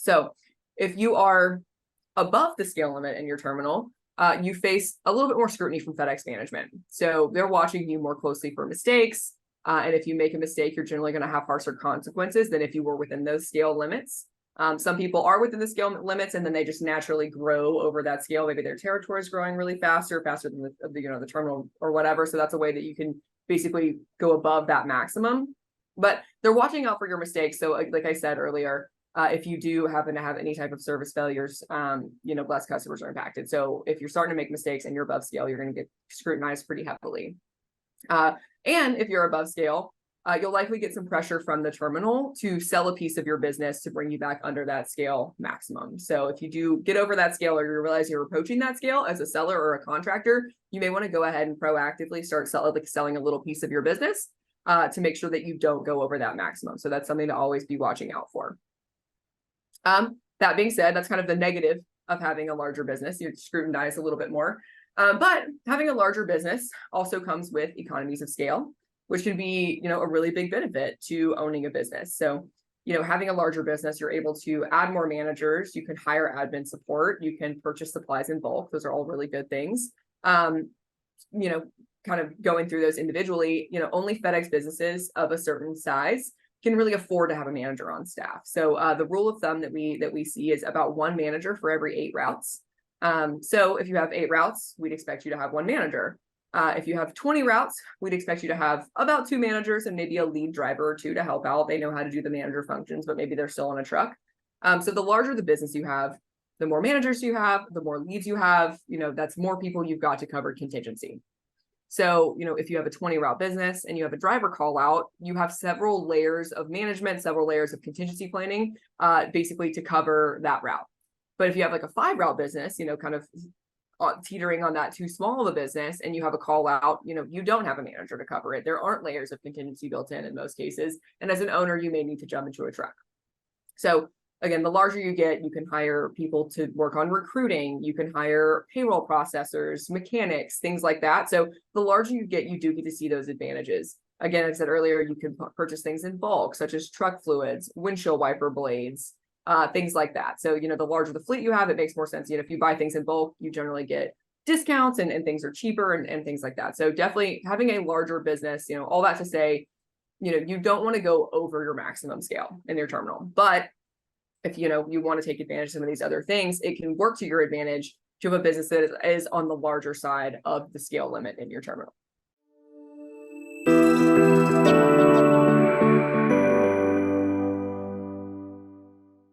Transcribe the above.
So if you are above the scale limit in your terminal, you face a little bit more scrutiny from FedEx management. So they're watching you more closely for mistakes. And if you make a mistake, you're generally going to have harsher consequences than if you were within those scale limits. Some people are within the scale limits, and then they just naturally grow over that scale. Maybe their territory is growing really faster than the terminal or whatever. So that's a way that you can basically go above that maximum. But they're watching out for your mistakes. So like I said earlier, if you do happen to have any type of service failures, less customers are impacted. So if you're starting to make mistakes and you're above scale, you're going to get scrutinized pretty heavily. And if you're above scale, you'll likely get some pressure from the terminal to sell a piece of your business to bring you back under that scale maximum. So if you do get over that scale, or you realize you're approaching that scale as a seller or a contractor, you may want to go ahead and proactively start selling a little piece of your business to make sure that you don't go over that maximum. So that's something to always be watching out for. That being said, that's kind of the negative of having a larger business. You're scrutinized a little bit more. But having a larger business also comes with economies of scale, which can be, a really big benefit to owning a business. So, having a larger business, you're able to add more managers, you can hire admin support, you can purchase supplies in bulk. Those are all really good things. Kind of going through those individually, only FedEx businesses of a certain size can really afford to have a manager on staff. So the rule of thumb that we see is about one manager for every 8 routes. So if you have 8 routes, we'd expect you to have 1 manager. If you have 20 routes, we'd expect you to have about 2 managers and maybe a lead driver or 2 to help out. They know how to do the manager functions, but maybe they're still on a truck. So the larger the business you have, the more managers you have, the more leads you have, that's more people you've got to cover contingency. So, if you have a 20 route business and you have a driver call out, you have several layers of management, several layers of contingency planning, basically to cover that route. But if you have like a 5 route business, kind of teetering on that too small of a business, and you have a call out, you don't have a manager to cover it. There aren't layers of contingency built in most cases. And as an owner, you may need to jump into a truck. So again, the larger you get, you can hire people to work on recruiting. You can hire payroll processors, mechanics, things like that. So the larger you get to see those advantages. Again, I said earlier, you can purchase things in bulk, such as truck fluids, windshield wiper blades, things like that. So, the larger the fleet you have, it makes more sense. If you buy things in bulk, you generally get discounts and things are cheaper and things like that. So definitely having a larger business, all that to say, you don't want to go over your maximum scale in your terminal. But if, you want to take advantage of some of these other things, it can work to your advantage to have a business that is on the larger side of the scale limit in your terminal.